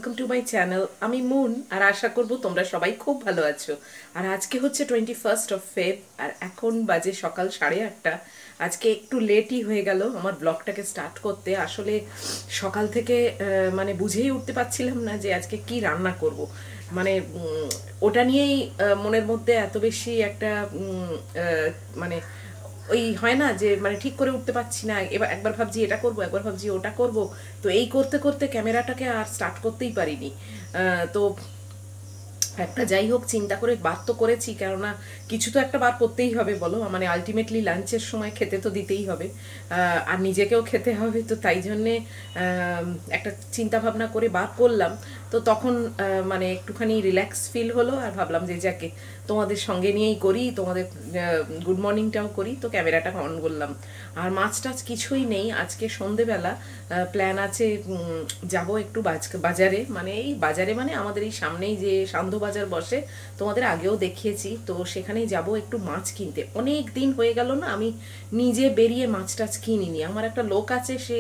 Welcome to my channel. আমি moon, আর আশা করব তোমরা সবাই খুব ভালো আছো। আর আজকে হচ্ছে 21 ফেব, আর এখন বাজে সকাল 8:30। আজকে একটু লেটই হয়ে গেল আমার ব্লগটাকে স্টার্ট করতে। আসলে সকাল থেকে মানে বুঝেই উঠতে পারছিলাম না যে আজকে কি রান্না করব। মানে ওটা নিয়েই মনের মধ্যে এত বেশি একটা মানে ওই হয় না যে মানে ঠিক করে উঠতে পারছি না। এবার একবার ভাবছি এটা করব, একবার ভাবছি ওটা করব। তো এই করতে করতে ক্যামেরাটাকে আর স্টার্ট করতেই পারিনি। তো একটা যাই হোক, চিন্তা করে বার তো করেছি, কেননা কিছু তো একটা বার করতেই হবে বলো। মানে আলটিমেটলি লাঞ্চের সময় খেতে তো দিতেই হবে, আর নিজেকেও খেতে হবে। তো তাই জন্যে একটা চিন্তা ভাবনা করে বার করলাম। তো তখন মানে একটুখানি রিল্যাক্স ফিল হলো, আর ভাবলাম যে যাকে তোমাদের সঙ্গে নিয়েই করি, তোমাদের গুড মর্নিংটাও করি। তো ক্যামেরাটা অন করলাম। আর মাছ টাছ কিছুই নেই আজকে। সন্ধেবেলা প্ল্যান আছে, যাব একটু বাজারে। মানে এই বাজারে মানে আমাদের এই সামনেই যে সান্ধ্য বাজার বসে, তোমাদের আগেও দেখিয়েছি। তো সেখানেই যাব একটু মাছ কিনতে। অনেক দিন হয়ে গেল না আমি নিজে বেরিয়ে মাছ টাছ কিনিনি। আমার একটা লোক আছে, সে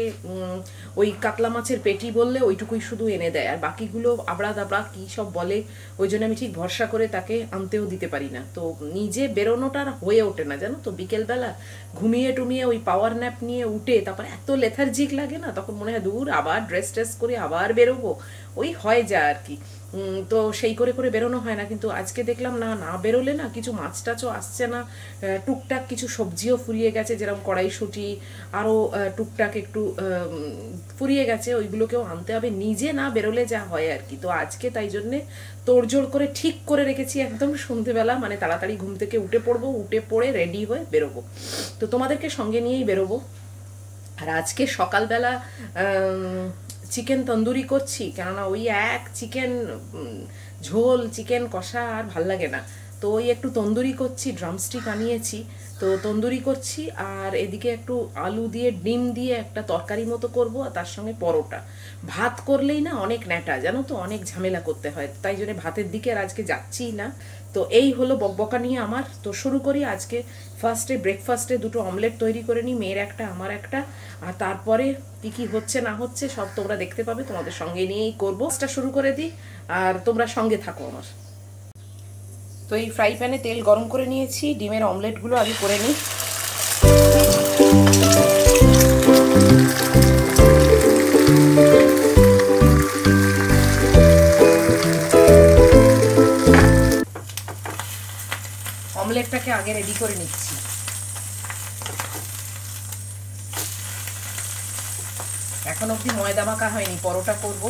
ওই কাতলা মাছের পেটি বললে ওইটুকুই শুধু এনে দেয়, আর বাকিগুলো আবড়া দাবড়া কী সব বলে। ওই জন্য আমি ঠিক ভরসা করে তাকে আনতেও দিতে পারি না। তো নিজে বেরোনোটা আর হয়ে ওঠে না, জানো তো। বিকেলবেলা ঘুমিয়ে টুমিয়ে ওই পাওয়ার ন্যাপ নিয়ে উঠে তারপর এত লেথার্জিক লাগে না, তখন মনে হয় দূর আবার ড্রেস ট্রেস করে আবার বেরোবো। ওই হয় যা আর কি। তো সেই করে করে বেরোনো হয় না। কিন্তু আজকে দেখলাম না, না বেরোলে না কিছু মাছ টাছও আসছে না। টুকটাক কিছু সবজিও ফুরিয়ে গেছে, যেরকম কড়াইশুঁটি, আরও টুকটাক একটু ফুরিয়ে গেছে, ওইগুলোকেও আনতে হবে। নিজে না বেরোলে যা হয় আর কি। তো আজকে তাই জন্যে তোড়জোড় করে ঠিক করে রেখেছি একদম সন্ধেবেলা, মানে তাড়াতাড়ি ঘুম থেকে উঠে পড়বো, উঠে পড়ে রেডি হয়ে বেরোবো। তো তোমাদেরকে সঙ্গে নিয়েই বেরোবো। আর আজকে সকালবেলা চিকেন তন্দুরি করছি, কেননা ওই এক চিকেন ঝোল, চিকেন কষা আর ভাল লাগে না। তো ওই একটু তন্দুরি করছি, ড্রামস্টিক আনিয়েছি, তো তন্দুরি করছি। আর এদিকে একটু আলু দিয়ে ডিম দিয়ে একটা তরকারি মতো করব, আর তার সঙ্গে পরোটা। ভাত করলেই না অনেক ন্যাটা, জানো তো, অনেক ঝামেলা করতে হয়। তাই জন্য ভাতের দিকে আর আজকে যাচ্ছিই না। তো এই হলো বকবকা নিয়ে আমার। তো শুরু করি। আজকে ফার্স্টে ব্রেকফাস্টে দুটো অমলেট তৈরি করে নিই, মেয়ের একটা আমার একটা। আর তারপরে কি কি হচ্ছে না হচ্ছে সব তোমরা দেখতে পাবে, তোমাদের সঙ্গে নিয়েই করবো। শুরু করে দিই আর তোমরা সঙ্গে থাকো আমার। তো এই ফ্রাই প্যানে তেল গরম করে নিয়েছি, ডিমের অমলেটগুলো আগে করে নিই। অমলেটটাকে আগে রেডি করে নিচ্ছি। এখন অবধি ময়দা মাখা হয়নি, পরোটা করব।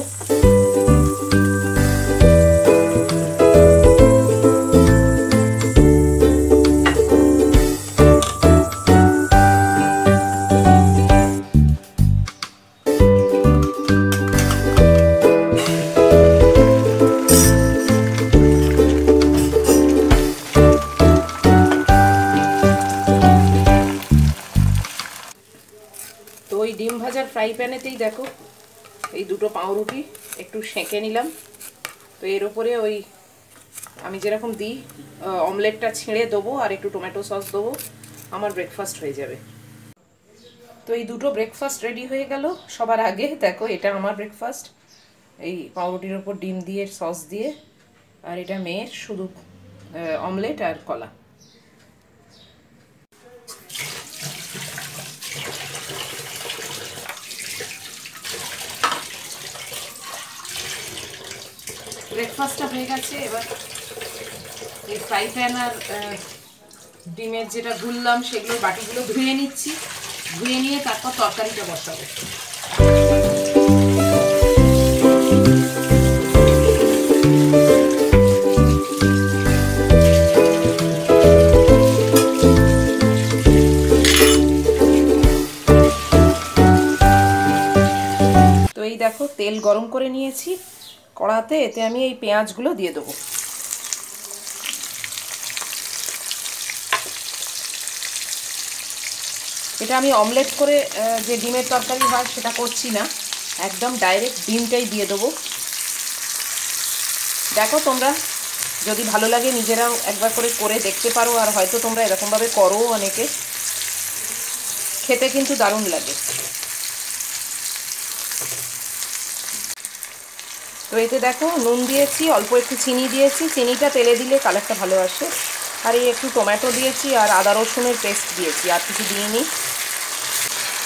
ডিম ভাজার ফ্রাই প্যানেতেই দেখো এই দুটো পাউরুটি একটু সেঁকে নিলাম। তো এর উপরে ওই আমি যেরকম দিই অমলেটটা ছিঁড়ে দেবো, আর একটু টমেটো সস দেবো, আমার ব্রেকফাস্ট হয়ে যাবে। তো এই দুটো ব্রেকফাস্ট রেডি হয়ে গেল। সবার আগে দেখো, এটা আমার ব্রেকফাস্ট, এই পাউরুটির ওপর ডিম দিয়ে সস দিয়ে। আর এটা মেয়ের শুধু অমলেট আর কলা। ব্রেকফাস্টটা হয়ে গেছে। এবার এই ফ্রাই প্যান আর ডিমের যেটা গুললাম সেগুলোর বাটিগুলো ধুয়ে নিচ্ছি। ধুয়ে নিয়ে তারপর তরকারিটা বসাবো। তো এই দেখো তেল গরম করে নিয়েছি কড়াতে, এতে আমি এই পেঁয়াজগুলো দিয়ে দেবো। এটা আমি অমলেট করে যে ডিমের তরকারি হয় সেটা করছি না, একদম ডাইরেক্ট ডিমটাই দিয়ে দেবো। দেখো তোমরা যদি ভালো লাগে নিজেরাও একবার করে দেখতে পারো, আর হয়তো তোমরা এরকমভাবে করো অনেকে, খেতে কিন্তু দারুণ লাগে। তো এতে দেখো নুন দিয়েছি, অল্প একটু চিনি দিয়েছি, চিনিটা তেলে দিলে কালারটা ভালো আসে। আর এই একটু টমেটো দিয়েছি আর আদা রসুনের পেস্ট দিয়েছি, আর কিছু দিইনি।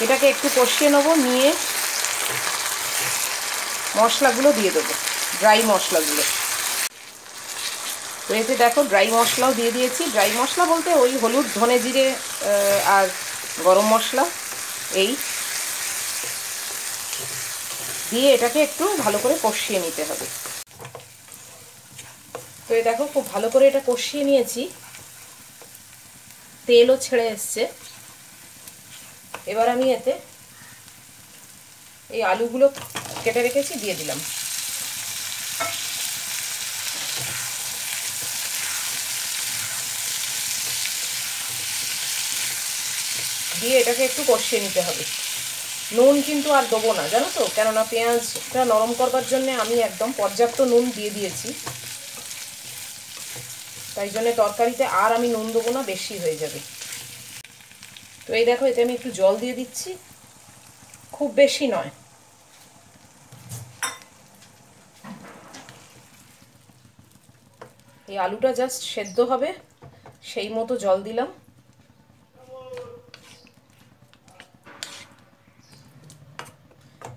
এটাকে একটু কষিয়ে নেবো, নিয়ে মশলাগুলো দিয়ে দেবো, ড্রাই মশলাগুলো। তো এতে দেখো ড্রাই মশলাও দিয়ে দিয়েছি। ড্রাই মশলা বলতে ওই হলুদ, ধনে, জিরে আর গরম মশলা, এই দিয়ে এটাকে একটু ভালো করে কষিয়ে নিতে হবে। তো এই দেখো খুব ভালো করে এটা কষিয়ে নিয়েছি, তেলও ছেড়ে এসছে। এবার আমি এতে এই আলুগুলো কেটে রেখেছি দিয়ে দিলাম। দিয়ে এটাকে একটু কষিয়ে নিতে হবে। নুন কিন্তু আর দেবো না, জানো তো, কেননা পেঁয়াজটা নরম করবার জন্য আমি একদম পর্যাপ্ত নুন দিয়ে দিয়েছি। তাই জন্য তরকারিতে আর আমি নুন দেবো না, বেশি হয়ে যাবে। তো এই দেখো এতে আমি একটু জল দিয়ে দিচ্ছি, খুব বেশি নয়। এই আলুটা জাস্ট সেদ্ধ হবে সেই মতো জল দিলাম।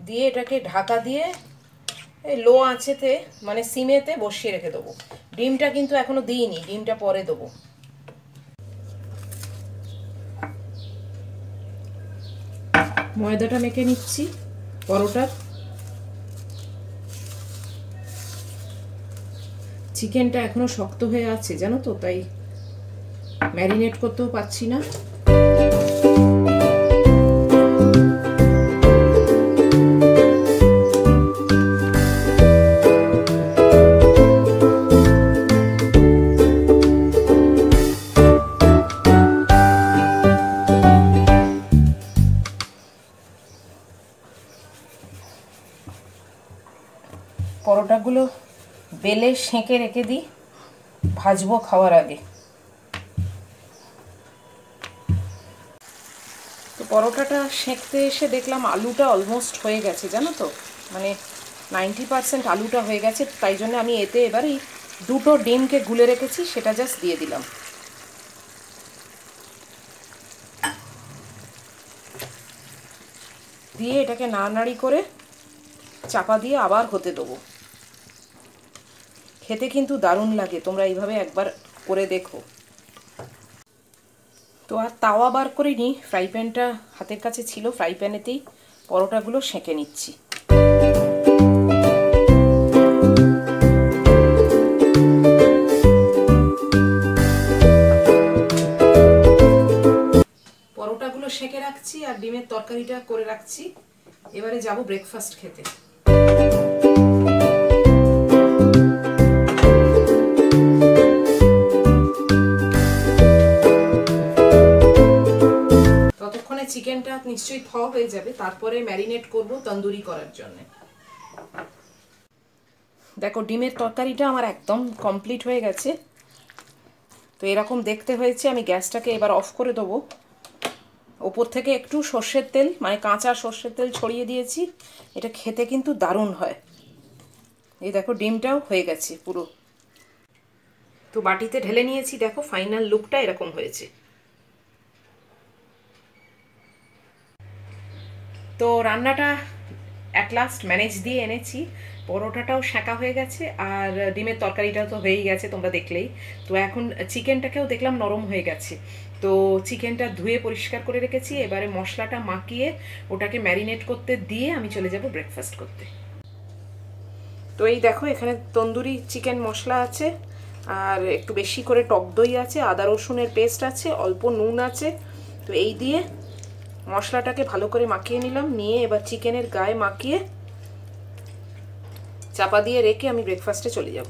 দিয়ে এটাকে ঢাকা দিয়ে এই লো আঁচেতে, মানে সিমেতে বসিয়ে রেখে দেবো। ডিমটা কিন্তু এখনো দিইনি, ডিমটা পরে দেবো। ময়দাটা মেখে নিচ্ছি পরোটার। চিকেনটা এখনো শক্ত হয়ে আছে জানো তো, তাই ম্যারিনেট করতেও পারছি না। পরোটাগুলো বেলে সেঁকে রেখে দিই, ভাজবো খাওয়ার আগে। তো পরোটাটা সেঁকতে এসে দেখলাম আলুটা অলমোস্ট হয়ে গেছে জানো তো, মানে 90% আলুটা হয়ে গেছে। তাই জন্য আমি এতে এবার এই দুটো ডিমকে গুলে রেখেছি সেটা জাস্ট দিয়ে দিলাম। দিয়ে এটাকে নাড়ানাড়ি করে চাপা দিয়ে আবার হতে দেবো। খেতে কিন্তু দারুণ লাগে, তোমরা এইভাবে একবার করে দেখো। তো আর তাওয়া বার করিনি, ফ্রাই প্যানটা হাতের কাছে ছিল, ফ্রাই প্যানেতেই পরোটাগুলো সেঁকে নিচ্ছি। পরোটাগুলো সেঁকে রাখছি আর ডিমের তরকারিটা করে রাখছি। এবারে যাব ব্রেকফাস্ট খেতে। ততক্ষণে চিকেনটা নিশ্চয়ই থ হয়ে যাবে, তারপরে ম্যারিনেট করব তন্দুরি করার জন্য। দেখো ডিমের তরকারিটা আমার একদম কমপ্লিট হয়ে গেছে। তো এরকম দেখতে হয়েছে। আমি গ্যাসটাকে এবার অফ করে দেবো। ওপর থেকে একটু সর্ষের তেল, মানে কাঁচা সর্ষের তেল ছড়িয়ে দিয়েছি। এটা খেতে কিন্তু দারুণ হয়। এই দেখো ডিমটাও হয়ে গেছে পুরো। তো বাটিতে ঢেলে নিয়েছি, দেখো ফাইনাল লুকটা এরকম হয়েছে। তো রান্নাটা অ্যাট লাস্ট ম্যানেজ দিয়ে এনেছি। পরোটাটাও সেঁকা হয়ে গেছে আর ডিমের তরকারিটাও তো হয়েই গেছে, তোমরা দেখলেই। তো এখন চিকেনটাকেও দেখলাম নরম হয়ে গেছে। তো চিকেনটা ধুয়ে পরিষ্কার করে রেখেছি। এবারে মশলাটা মাখিয়ে ওটাকে ম্যারিনেট করতে দিয়ে আমি চলে যাব ব্রেকফাস্ট করতে। তো এই দেখো এখানে তন্দুরি চিকেন মশলা আছে, আর একটু বেশি করে টক দই আছে, আদা রসুনের পেস্ট আছে, অল্প নুন আছে। তো এই দিয়ে মশলাটাকে ভালো করে মাখিয়ে নিলাম। নিয়ে এবার চিকেনের গায়ে মাখিয়ে চাপা দিয়ে রেখে আমি ব্রেকফাস্টে চলে যাব।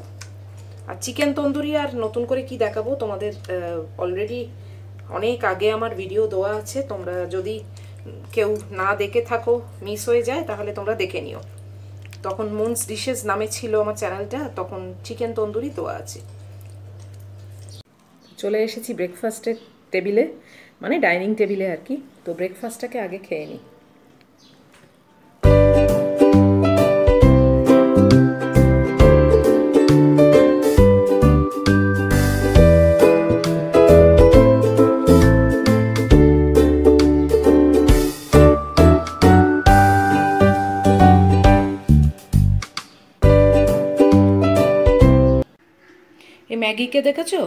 আর চিকেন তন্দুরি আর নতুন করে কি দেখাবো তোমাদের, অলরেডি অনেক আগে আমার ভিডিও দেওয়া আছে। তোমরা যদি কেউ না দেখে থাকো, মিস হয়ে যায়, তাহলে তোমরা দেখে নিও। তখন মুনস ডিশেস নামে ছিল আমার চ্যানেলটা, তখন চিকেন তন্দুরি দেওয়া আছে। চলে এসেছি ব্রেকফাস্টের টেবিলে, মানে ডাইনিং টেবিলে আর কি। তো ব্রেকফাস্টটাকে আগে খেয়ে নিই। এই ম্যাগিকে দেখেছো,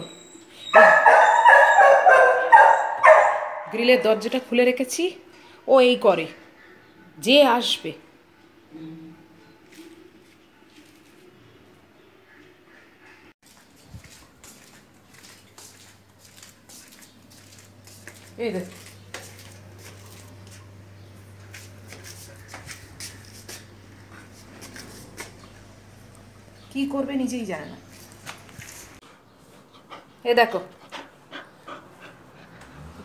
গ্রিলের দরজাটা খুলে রেখেছি, ও এই করে, যে আসবে। এই দেখ, কি করবে নিজেই জানে না। এ দেখো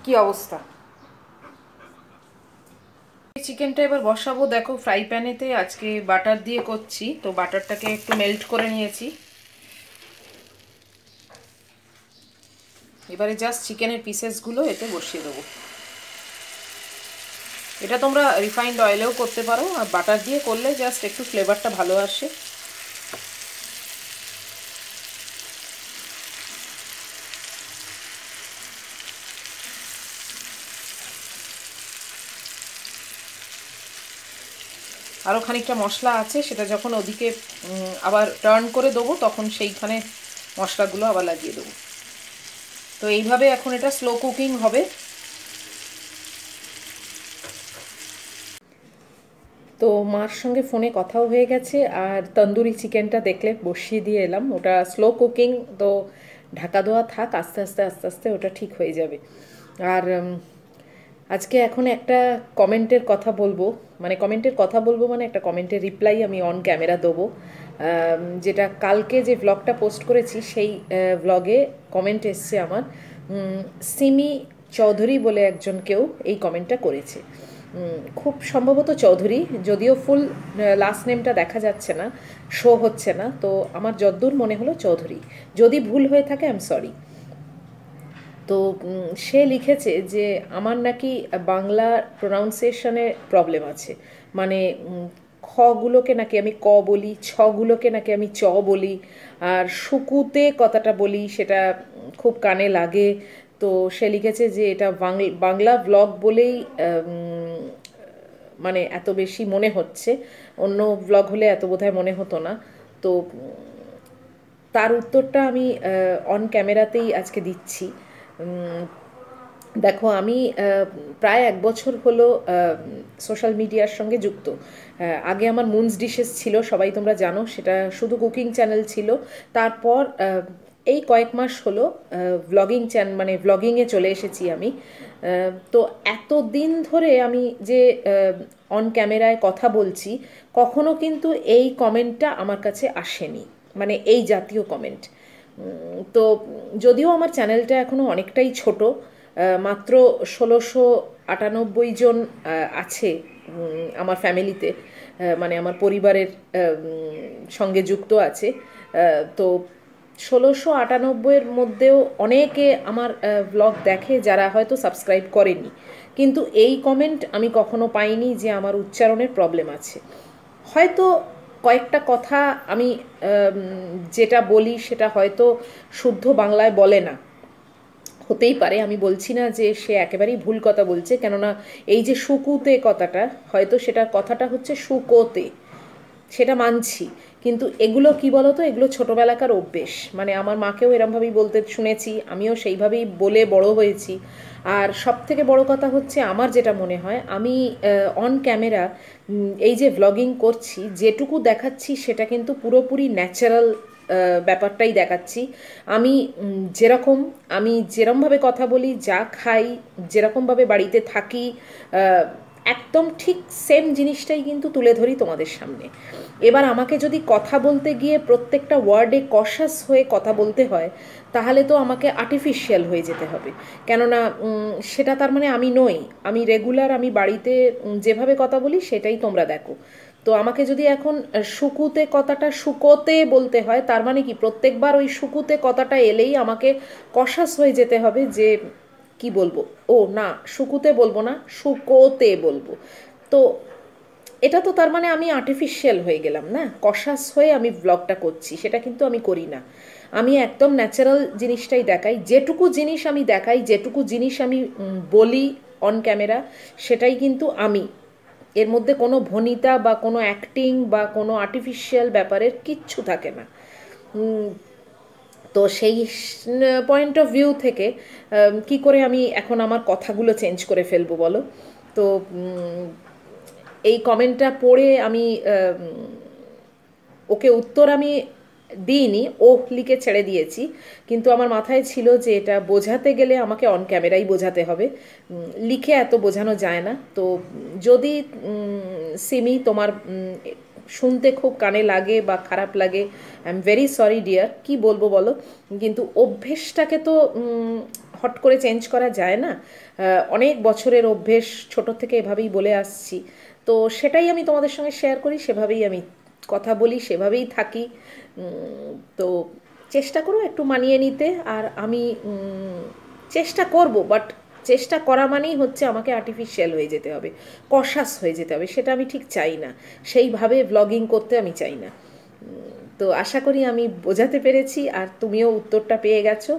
কি অবস্থা। চিকেনটা এবার বসাবো। দেখো ফ্রাই প্যানেতে আজকে বাটার দিয়ে করছি, তো বাটারটাকে একটু মেল্ট করে নিয়েছি। এবারে জাস্ট চিকেনের পিসেসগুলো এতে বসিয়ে দেবো। এটা তোমরা রিফাইন্ড অয়েলেও করতে পারো, আর বাটার দিয়ে করলে জাস্ট একটু ফ্লেভারটা ভালো আসে। আরও খানিকটা মশলা আছে, সেটা যখন ওদিকে আবার টার্ন করে দেবো তখন সেইখানে মশলাগুলো আবার লাগিয়ে দেবো। তো এইভাবে এখন এটা স্লো কুকিং হবে। তো মার সঙ্গে ফোনে কথাও হয়ে গেছে, আর তন্দুরি চিকেনটা দেখলে বসিয়ে দিয়ে এলাম। ওটা স্লো কুকিং, তো ঢাকা দেওয়া থাক, আস্তে আস্তে আস্তে আস্তে ওটা ঠিক হয়ে যাবে। আর আজকে এখন একটা কমেন্টের কথা বলবো, মানে একটা কমেন্টের রিপ্লাই আমি অন ক্যামেরা দেবো। যেটা কালকে যে ভ্লগটা পোস্ট করেছি সেই ভ্লগে কমেন্ট এসছে আমার। সিমি চৌধুরী বলে একজন কেউ এই কমেন্টটা করেছে। খুব সম্ভবত চৌধুরী, যদিও ফুল লাস্ট নেমটা দেখা যাচ্ছে না, শো হচ্ছে না, তো আমার যদ্দূর মনে হলো চৌধুরী। যদি ভুল হয়ে থাকে আই এম সরি। তো সে লিখেছে যে আমার নাকি বাংলা প্রোনাউন্সিয়েশনে প্রবলেম আছে, মানে খগুলোকে নাকি আমি ক বলি, ছগুলোকে নাকি আমি চ বলি, আর শুকুতে কথাটা বলি সেটা খুব কানে লাগে। তো সে লিখেছে যে এটা বাংলা ব্লগ বলেই মানে এত বেশি মনে হচ্ছে, অন্য ব্লগ হলে এত বোধহয় মনে হতো না। তো তার উত্তরটা আমি অন ক্যামেরাতেই আজকে দিচ্ছি। দেখো আমি প্রায় 1 বছর হলো সোশ্যাল মিডিয়ার সঙ্গে যুক্ত। আগে আমার মুনস ডিশেস ছিল, সবাই তোমরা জানো, সেটা শুধু কুকিং চ্যানেল ছিল। তারপর এই কয়েক মাস হলো ভ্লগিং চ্যানেল, মানে ভ্লগিংয়ে চলে এসেছি আমি। তো এত দিন ধরে আমি যে অন ক্যামেরায় কথা বলছি, কখনো কিন্তু এই কমেন্টটা আমার কাছে আসেনি, মানে এই জাতীয় কমেন্ট। তো যদিও আমার চ্যানেলটা এখনও অনেকটাই ছোট, মাত্র 1698 জন আছে আমার ফ্যামিলিতে, মানে আমার পরিবারের সঙ্গে যুক্ত আছে। তো 1698-এর মধ্যেও অনেকে আমার ব্লগ দেখে যারা হয়তো সাবস্ক্রাইব করেনি, কিন্তু এই কমেন্ট আমি কখনো পাইনি যে আমার উচ্চারণের প্রবলেম আছে। হয়তো কয়েকটা কথা আমি যেটা বলি সেটা হয়তো শুদ্ধ বাংলায় বলে না, হতেই পারে, আমি বলছি না যে সে একেবারেই ভুল কথা বলছে, কেননা এই যে শুকুতে কথাটা, হয়তো সেটার কথাটা হচ্ছে শুকোতে, সেটা মানছি। কিন্তু এগুলো কি বলতো, এগুলো ছোটোবেলাকার অভ্যেস, মানে আমার মাকেও এরমভাবেই বলতে শুনেছি, আমিও সেইভাবেই বলে বড় হয়েছি। আর সব থেকে বড় কথা হচ্ছে আমার যেটা মনে হয়, আমি অন ক্যামেরা এই যে ভ্লগিং করছি, যেটুকু দেখাচ্ছি সেটা কিন্তু পুরোপুরি ন্যাচারাল ব্যাপারটাই দেখাচ্ছি। আমি যেরকম, আমি যেরমভাবে কথা বলি, যা খাই, যেরকমভাবে বাড়িতে থাকি, একদম ঠিক সেম জিনিসটাই কিন্তু তুলে ধরি তোমাদের সামনে। এবার আমাকে যদি কথা বলতে গিয়ে প্রত্যেকটা ওয়ার্ডে কশাস হয়ে কথা বলতে হয়, তাহলে তো আমাকে আর্টিফিশিয়াল হয়ে যেতে হবে, কেননা সেটা তার মানে আমি নই। আমি রেগুলার, আমি বাড়িতে যেভাবে কথা বলি সেটাই তোমরা দেখো। তো আমাকে যদি এখন শুকুতে কথাটা শুকোতে বলতে হয়, তার মানে কি প্রত্যেকবার ওই শুকুতে কথাটা এলেই আমাকে কশাস হয়ে যেতে হবে যে কি বলবো, ও না শুকুতে বলবো না, শুকোতে বলবো। তো এটা তো তার মানে আমি আর্টিফিশিয়াল হয়ে গেলাম না, কশাস হয়ে আমি ব্লগটা করছি, সেটা কিন্তু আমি করি না। আমি একদম ন্যাচারাল জিনিসটাই দেখাই, যেটুকু জিনিস আমি দেখাই, যেটুকু জিনিস আমি বলি অন ক্যামেরা, সেটাই কিন্তু আমি। এর মধ্যে কোনো ভনিতা বা কোনো অ্যাক্টিং বা কোনো আর্টিফিশিয়াল ব্যাপারের কিচ্ছু থাকে না। তো সেই পয়েন্ট অফ ভিউ থেকে কি করে আমি এখন আমার কথাগুলো চেঞ্জ করে ফেলবো বলো। তো এই কমেন্টটা পড়ে আমি ওকে উত্তর আমি দিইনি, ও লিখে ছেড়ে দিয়েছি, কিন্তু আমার মাথায় ছিল যে এটা বোঝাতে গেলে আমাকে অন ক্যামেরাই বোঝাতে হবে, লিখে এত বোঝানো যায় না। তো যদি সিমি তোমার শুনতে খুব কানে লাগে বা খারাপ লাগে, I am very sorry dear, কি বলবো বলো। কিন্তু অভ্যেসটাকে তো হট করে চেঞ্জ করা যায় না, অনেক বছরের অভ্যেস, ছোট থেকে এভাবেই বলে আসছি। তো সেটাই আমি তোমাদের সঙ্গে শেয়ার করি, সেভাবেই আমি কথা বলি, সেভাবেই থাকি। তো চেষ্টা করো একটু মানিয়ে নিতে। আর আমি চেষ্টা করব, বাট চেষ্টা করা মানেই হচ্ছে আমাকে আর্টিফিশিয়াল হয়ে যেতে হবে, কশাস হয়ে যেতে হবে, সেটা আমি ঠিক চাই না। সেইভাবে ব্লগিং করতে আমি চাই না। তো আশা করি আমি বোঝাতে পেরেছি, আর তুমিও উত্তরটা পেয়ে গেছো।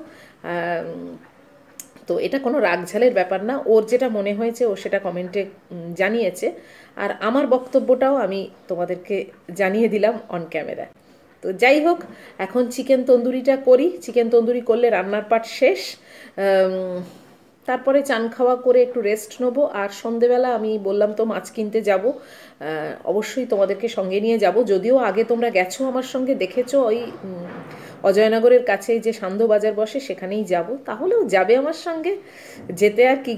তো এটা কোনো রাগঝালের ব্যাপার না, ওর যেটা মনে হয়েছে ও সেটা কমেন্টে জানিয়েছে, আর আমার বক্তব্যটাও আমি তোমাদেরকে জানিয়ে দিলাম অন ক্যামেরা। তো যাই হোক, এখন চিকেন তন্দুরিটা করি। চিকেন তন্দুরি করলে রান্নার পাট শেষ। তারপরে চান খাওয়া করে একটু রেস্ট নেবো। আর সন্ধেবেলা আমি বললাম তো মাছ কিনতে যাব, অবশ্যই তোমাদেরকে সঙ্গে নিয়ে যাব। যদিও আগে তোমরা গেছো আমার সঙ্গে, দেখেছো ওই অজয়নগরের কাছে যে সান্ধ্য বাজার বসে সেখানেই যাব, তাহলেও যাবে আমার সঙ্গে, যেতে আর কি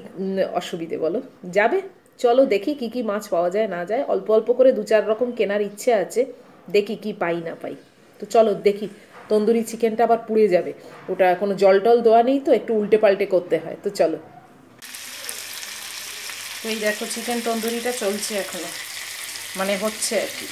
অসুবিধে বলো, যাবে। চলো দেখি কি কি মাছ পাওয়া যায় না যায়, অল্প অল্প করে 2-4 রকম কেনার ইচ্ছে আছে, দেখি কি পাই না পাই। তো চলো দেখি। তন্দুরি চিকেনটা আবার পুড়ে যাবে, ওটা কোনো জল টল দেওয়া নেই তো, একটু উল্টে পাল্টে করতে হয়। তো চলো। তো এই দেখো চিকেন তন্দুরিটা চলছে এখনো, মানে হচ্ছে আর কি।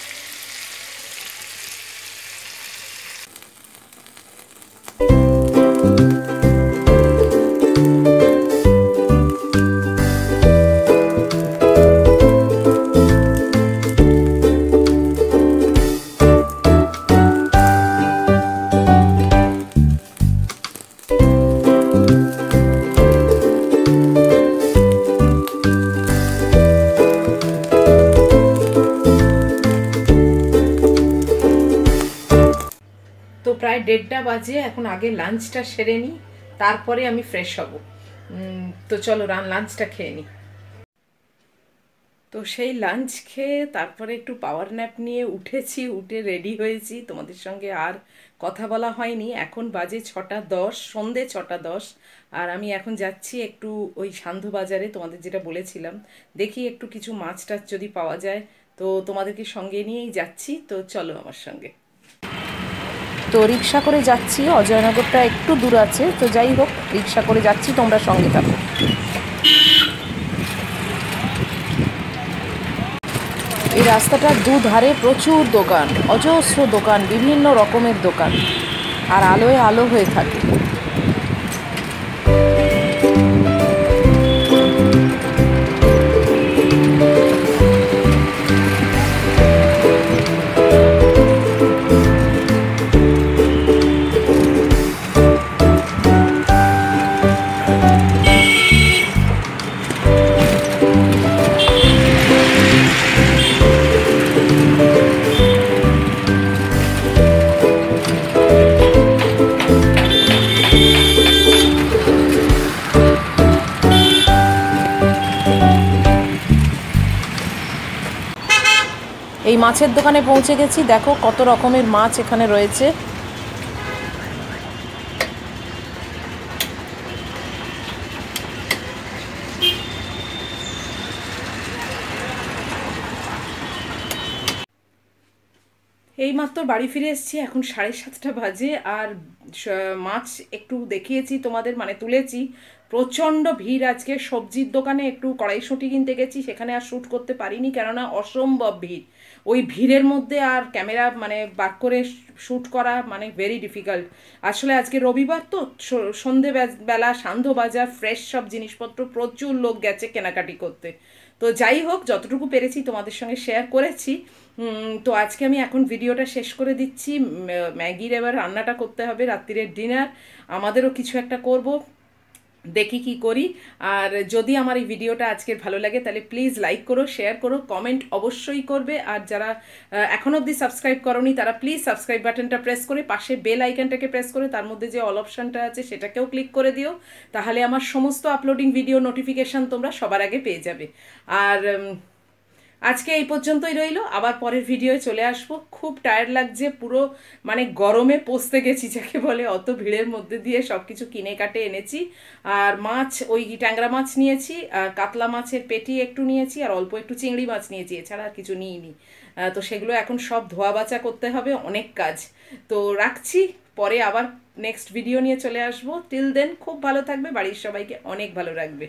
তো প্রায় 1:30 বাজে, এখন আগে লাঞ্চটা সেরে নিই, তারপরে আমি ফ্রেশ হব। তো চলো লাঞ্চটা খেয়ে নিই। তো সেই লাঞ্চ খেয়ে তারপরে একটু পাওয়ার ন্যাপ নিয়ে উঠেছি, উঠে রেডি হয়েছি, তোমাদের সঙ্গে আর কথা বলা হয়নি। এখন বাজে 6:10, সন্ধে 6:10। আর আমি এখন যাচ্ছি একটু ওই সান্ধ্য বাজারে, তোমাদের যেটা বলেছিলাম, দেখি একটু কিছু মাছ টাছ যদি পাওয়া যায়, তো তোমাদেরকে সঙ্গে নিয়েই যাচ্ছি। তো চলো আমার সঙ্গে। তো রিক্সা করে যাচ্ছি, অজয়নগরটা একটু দূর আছে, তো যাই হোক রিক্সা করে যাচ্ছি, তোমরা সঙ্গে থাকো। এই রাস্তাটার দুধারে প্রচুর দোকান, অজস্র দোকান, বিভিন্ন রকমের দোকান, আর আলোয় আলো হয়ে থাকে। এই মাছের দোকানে পৌঁছে গেছি, দেখো কত রকমের মাছ এখানে রয়েছে। এইমাত্র বাড়ি ফিরে এসেছি, এখন 7:30 বাজে। আর মাছ একটু দেখিয়েছি তোমাদের, মানে তুলেছি। প্রচণ্ড ভিড় আজকে সবজির দোকানে, একটু কড়াইশুঁটি কিনতে গেছি, সেখানে আর শ্যুট করতে পারিনি, কেননা অসম্ভব ভিড়। ওই ভিড়ের মধ্যে আর ক্যামেরা মানে বার করে শ্যুট করা মানে ভেরি ডিফিকাল্ট। আসলে আজকে রবিবার তো, সন্ধেবেলা সান্ধ্য বাজার, ফ্রেশ সব জিনিসপত্র, প্রচুর লোক গেছে কেনাকাটি করতে। তো যাই হোক, যতটুকু পেরেছি তোমাদের সঙ্গে শেয়ার করেছি। তো আজকে আমি এখন ভিডিওটা শেষ করে দিচ্ছি। ম্যাগির এবার রান্নাটা করতে হবে, রাত্রিরের ডিনার, আমাদেরও কিছু একটা করব। দেখি কি করি। আর যদি আমার এই ভিডিওটা আজকের ভালো লাগে তাহলে প্লিজ লাইক করো, শেয়ার করো, কমেন্ট অবশ্যই করবে। আর যারা এখন অবধি সাবস্ক্রাইব করোনি তারা প্লিজ সাবস্ক্রাইব বাটনটা প্রেস করে পাশে বেল আইকনটাকে প্রেস করে তার মধ্যে যে অল অপশনটা আছে সেটাকেও ক্লিক করে দিও, তাহলে আমার সমস্ত আপলোডিং ভিডিও নোটিফিকেশন তোমরা সবার আগে পেয়ে যাবে। আর আজকে এই পর্যন্তই রইলো, আবার পরের ভিডিওয়ে চলে আসবো। খুব টায়ার্ড লাগছে, পুরো মানে গরমে পচতে গেছি যাকে বলে, অত ভিড়ের মধ্যে দিয়ে সব কিছু কিনে কাটে এনেছি। আর মাছ ওই ট্যাংরা মাছ নিয়েছি, আর কাতলা মাছের পেটি একটু নিয়েছি, আর অল্প একটু চিংড়ি মাছ নিয়েছি, এছাড়া আর কিছু নিইনি। তো সেগুলো এখন সব ধোয়া বাছা করতে হবে, অনেক কাজ। তো রাখছি, পরে আবার নেক্সট ভিডিও নিয়ে চলে আসবো। টিল দেন খুব ভালো থাকবে, বাড়ির সবাইকে অনেক ভালো রাখবে।